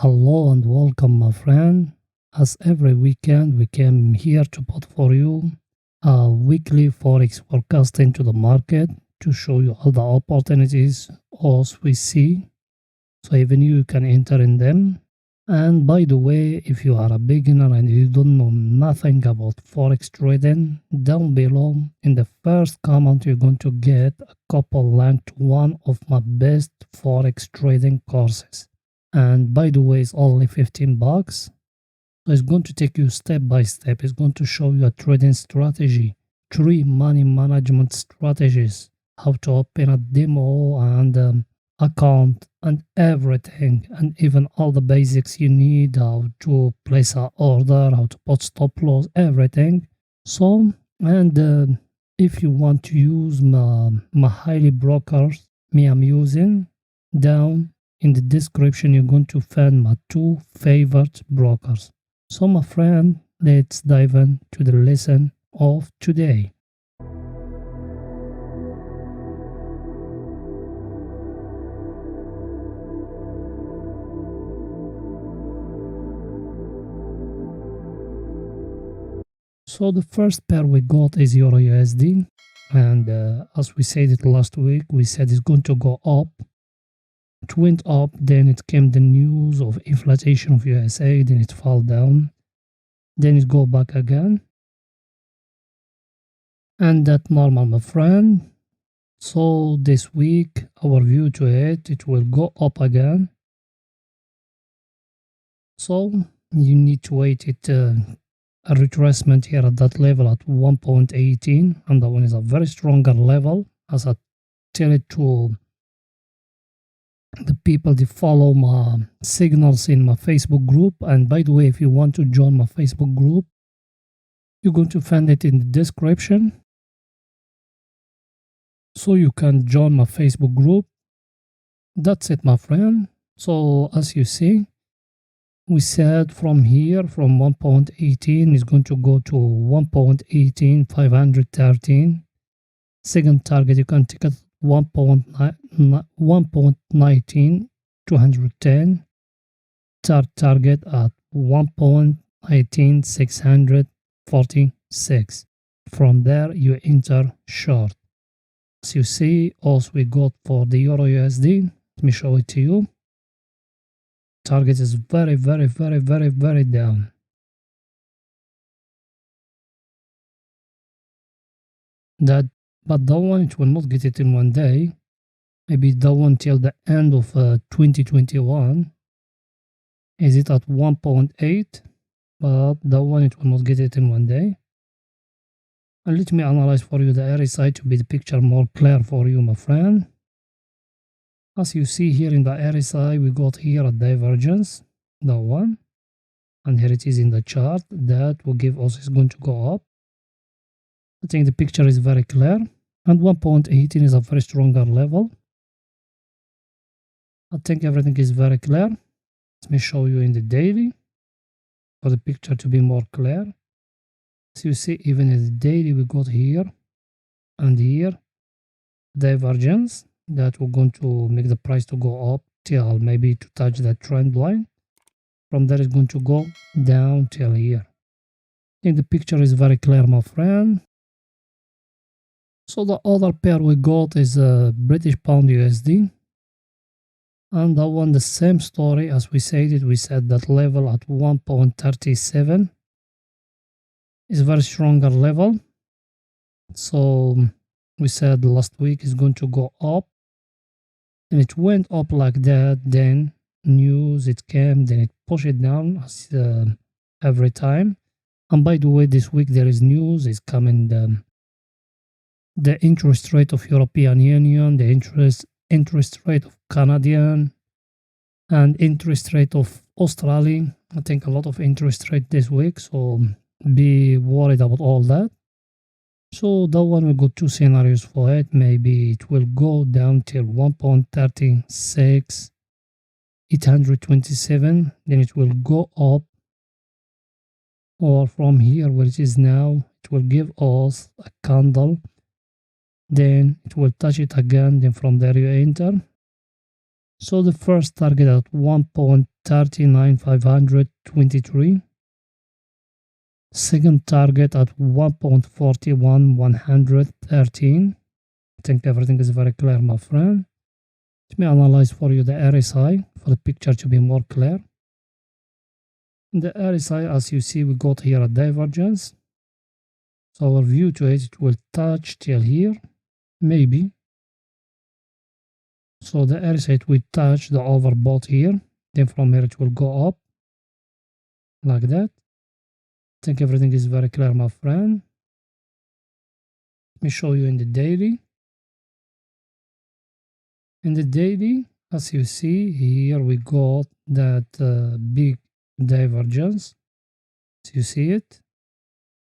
Hello and welcome, my friend. As every weekend, we came here to put for you a weekly forex forecast into the market to show you all the opportunities as we see, so even you can enter in them. And by the way, if you are a beginner and you don't know nothing about forex trading, down below in the first comment you're going to get a couple link to one of my best forex trading courses. And by the way, it's only 15 bucks. So it's going to take you step by step. It's going to show you a trading strategy, 3 money management strategies, how to open a demo and account and everything, and even all the basics you need, how to place an order, how to put stop loss, everything. So, and if you want to use my highly brokers, I'm using, down in the description you're going to find my 2 favorite brokers. So my friend, let's dive into the lesson of today. So the first pair we got is EURUSD, and as we said it last week, we said it's going to go up. It went up, then it came the news of inflation of USA, then it fell down, then it go back again, and that's normal, my friend. So this week our view to it will go up again, so you need to wait it a retracement here at that level at 1.18, and that one is a very stronger level, as I tell it to the people that follow my signals in my Facebook group. And by the way, if you want to join my Facebook group, you're going to find it in the description, so you can join my Facebook group. That's it, my friend. So as you see, we said from here, from 1.18 is going to go to 1.18 513. Second target you can take at 1.19 210. Third target at 1.18 646. From there you enter short. As you see, also we got for the EURUSD. Let me show it to you. Target is very down. But that one, it will not get it in one day. Maybe that one till the end of 2021. Is it at 1.8? But that one, it will not get it in one day. And let me analyze for you the RSI to be the picture more clear for you, my friend. As you see here in the RSI, we got here a divergence, that one. And here it is in the chart. That will give us, it's going to go up. I think the picture is very clear. And 1.18 is a very stronger level. I think everything is very clear. Let me show you in the daily for the picture to be more clear. So you see, even in the daily, we got here and here divergence that we're going to make the price to go up till maybe to touch that trend line. From there, it's going to go down till here. I think the picture is very clear, my friend. So the other pair we got is British Pound USD. And that one, the same story as we said it. We said that level at 1.37 is a very stronger level. So we said last week is going to go up. And it went up like that. Then news, it came, then it pushed it down as, every time. And by the way, this week there is news. It's coming the interest rate of European Union, the interest rate of Canadian, and interest rate of Australia. I think a lot of interest rate this week, so be worried about all that. So that one we got 2 scenarios for it. Maybe it will go down till 1.36 827, then it will go up, or from here where it is now, it will give us a candle, then it will touch it again, then from there you enter. So the first target at 1.36 39,523. Second target at 1.41,113. I think everything is very clear, my friend. Let me analyze for you the RSI for the picture to be more clear. In the RSI, as you see, we got here a divergence. So our view to it will touch till here, maybe. So the RSI will touch the overbought here. Then from here it will go up like that. I think everything is very clear, my friend. Let me show you in the daily. In the daily, as you see here, we got that big divergence. So you see it.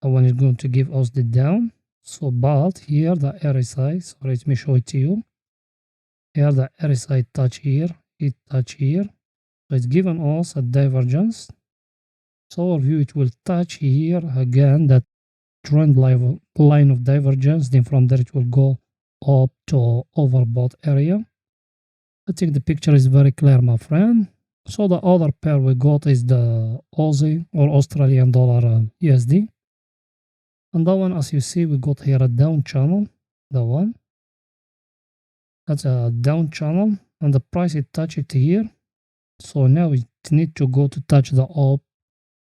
That one is going to give us the down. So, but here the RSI, so let me show it to you. Here the RSI touch here, it touch here. So it's given us a divergence. So our view, it will touch here again that trend line of divergence. Then from there it will go up to overbought area. I think the picture is very clear, my friend. So the other pair we got is the Aussie or Australian dollar USD. And that one, as you see, we got here a down channel. That one. That's a down channel. And the price it touched it here. So now it need to go to touch the up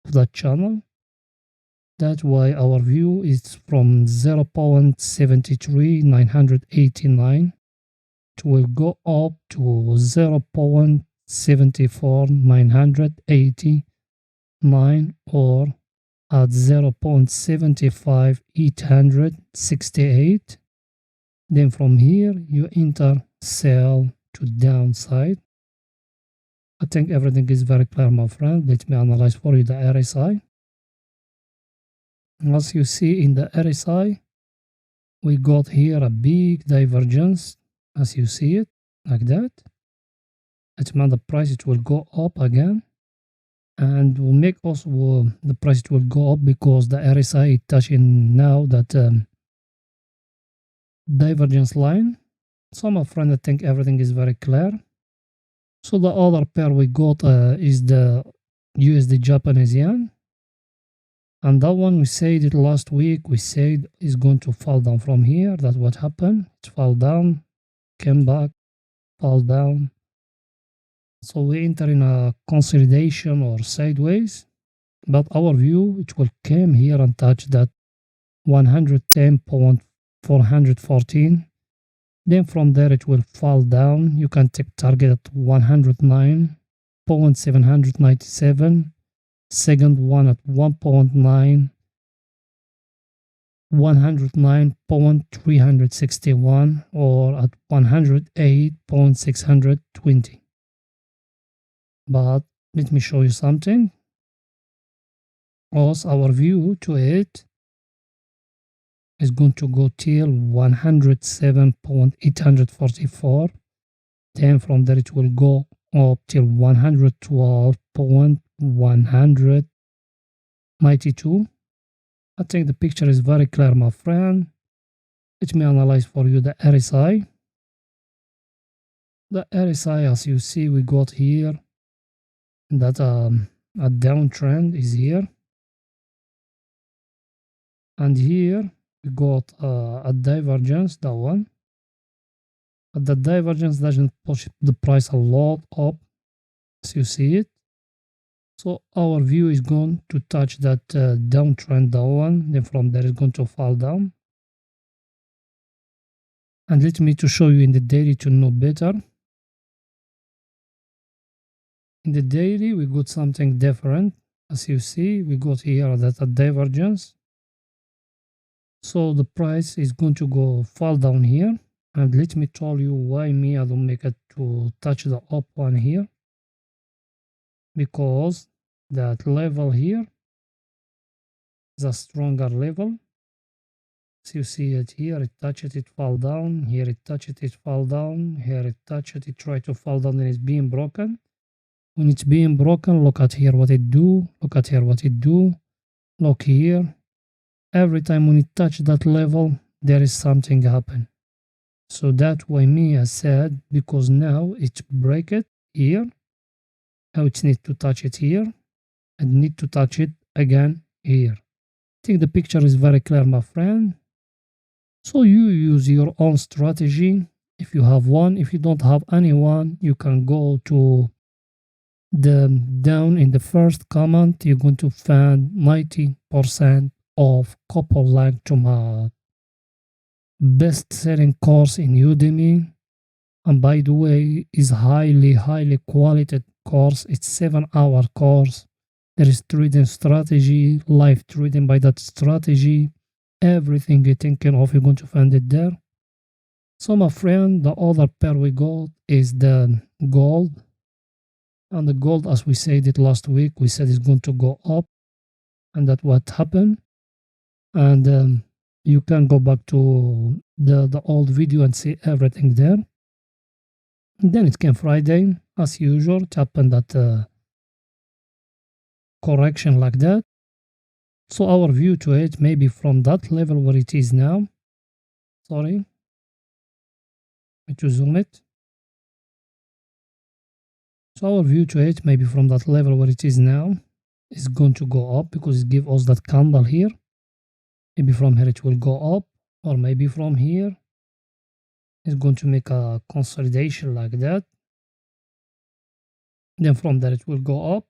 of that channel. That's why our view is from 0.73989. It will go up to 0.74989 or at 0.75868. Then from here you enter sell to downside. I think everything is very clear, my friend. Let me analyze for you the RSI. As you see in the RSI, we got here a big divergence. As you see it, like that. It means the price it will go up again. And will make also the price it will go up because the RSI is touching now that divergence line. So my friend, I think everything is very clear. So the other pair we got is the USD Japanese yen. And that one we said it last week, we said is going to fall down from here. That's what happened. It fell down, came back, fall down. So we enter in a consolidation or sideways. But our view, it will come here and touch that 110.414. Then from there it will fall down. You can take target at 109.797. Second one at 109.361 or at 108.620. But let me show you something. Also, our view to it is going to go till 107.844. Then from there it will go up till 112.192. I think the picture is very clear, my friend. Let me analyze for you the RSI. The RSI, as you see, we got here that a downtrend is here. And here we got a divergence, that one. But the divergence doesn't push the price a lot up, as you see it. So our view is going to touch that downtrend, that one. Then from there it's going to fall down. And let me to show you in the daily to know better. In the daily we got something different. As you see, we got here that a divergence. So the price is going to go fall down here. And let me tell you why me I don't make it to touch the up one here. Because that level here is a stronger level. So you see it here, it touches it, fall down. Here it touches it, fall down. Here it touches it, try to fall down, and it's being broken. When it's being broken, look at here what it do. Look at here what it do. Look here. Every time when it touch that level, there is something happen. So that's why me I said, because now it break it here. Now it needs to touch it here and need to touch it again here. I think the picture is very clear, my friend. So you use your own strategy if you have one. If you don't have anyone, you can go to the down in the first comment. You're going to find 90% of couple link to my best-selling course in Udemy. And by the way, is highly quality course. It's 7-hour course. There is trading strategy, live trading by that strategy. Everything you're thinking of, you're going to find it there. So my friend, the other pair we got is the gold. And the gold, as we said it last week, we said it's going to go up. And that's what happened. And you can go back to the old video and see everything there. And then it came Friday, as usual. It happened that correction like that. So our view to it, maybe from that level where it is now. Sorry. Let me to zoom it. So our view to it, maybe from that level where it is now, is going to go up because it gives us that candle here. Maybe from here it will go up, or maybe from here it's going to make a consolidation like that. Then from there it will go up,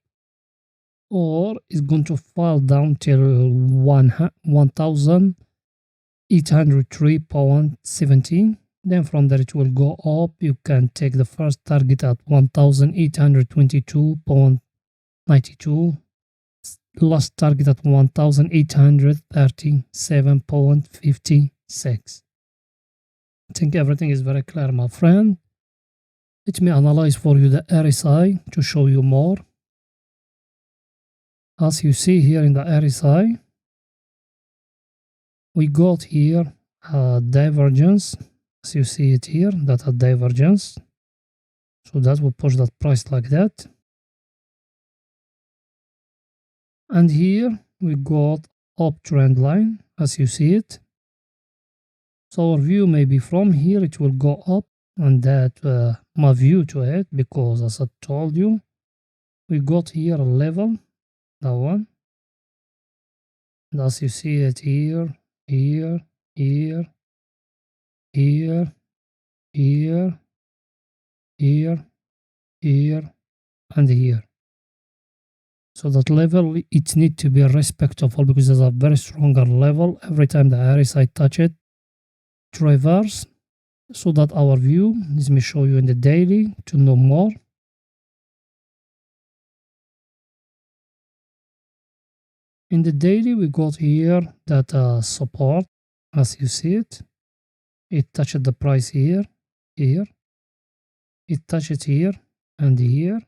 or it's going to fall down till 1,803.17. Then from there it will go up. You can take the first target at 1,822.92. Last target at 1,837.56. I think everything is very clear, my friend. Let me analyze for you the RSI to show you more. As you see here in the RSI, we got here a divergence. As you see it here, that's a divergence. So that will push that price like that. And here we got uptrend line, as you see it. So our view maybe from here it will go up, and that my view to it, because as I told you, we got here a level, that one. And as you see it here, here, here, here, here, here, here, and here. So that level, it needs to be respectable because there's a very stronger level every time the RSI touch it, reverse. So that our view, let me show you in the daily to know more. In the daily, we got here that support, as you see it. It touched the price here, here. It touched it here and here.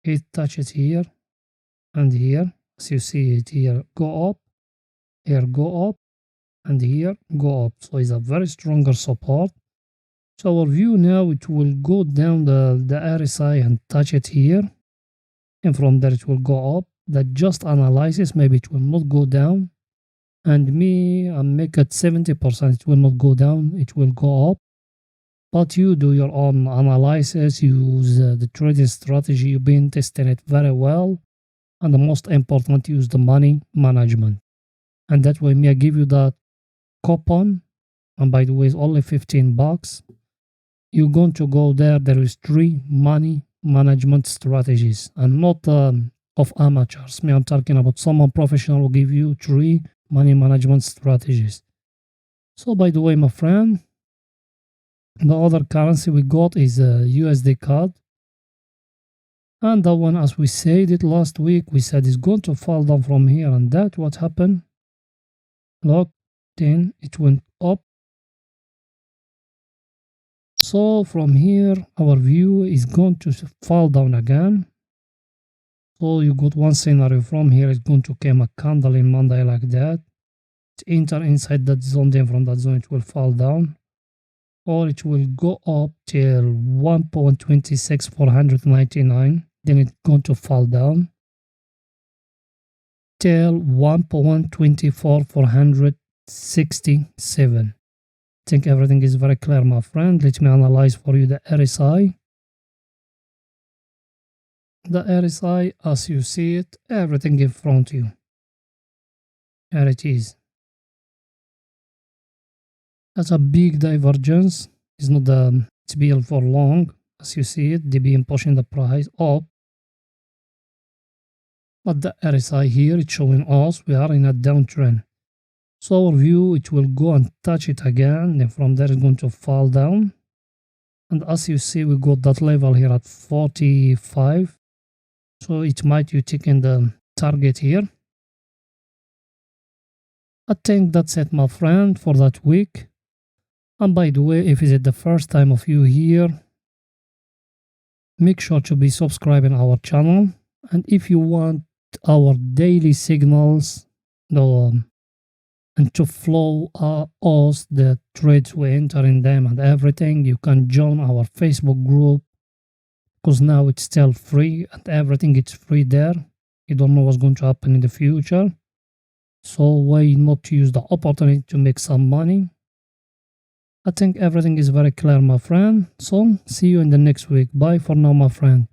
It touched it here and here. As you see it here, go up, here go up, and here go up. So it's a very stronger support. So our view now, it will go down the RSI and touch it here, and from there it will go up. That just analysis, maybe it will not go down, and me, I make it 70%. It will not go down, it will go up. But you do your own analysis, use the trading strategy. You've been testing it very well, and the most important, use the money management. And that way, me, I give you that coupon, and by the way, it's only $15. You're going to go there. There is 3 money management strategies, and not of amateurs. Me, I'm talking about someone professional will give you 3 money management strategies. So by the way, my friend, the other currency we got is USDCAD. And that one, as we said it last week, we said it's going to fall down from here, and that what happened. Look, then it went up. So from here, our view is going to fall down again. So you got one scenario from here, it's going to come a candle in Monday like that. It enter inside that zone, then from that zone it will fall down. Or it will go up till 1.26499. Then it's going to fall down till 1.24467. I think everything is very clear, my friend. Let me analyze for you the RSI. The RSI, as you see it, everything in front of you. Here it is. That's a big divergence. It's not the TBL for long, as you see it, DBM pushing the price up. But the RSI here, it's showing us we are in a downtrend. So our view, it will go and touch it again, then from there it's going to fall down. And as you see, we got that level here at 45. So it might you taking the target here. I think that's it, my friend, for that week. And by the way, if it's the first time of you here, make sure to be subscribing our channel. And if you want our daily signals, and to flow us the trades we enter in them and everything, you can join our Facebook group, because now it's still free and everything is free there. You don't know what's going to happen in the future, so why not use the opportunity to make some money? I think everything is very clear, my friend. So see you in the next week. Bye for now, my friend.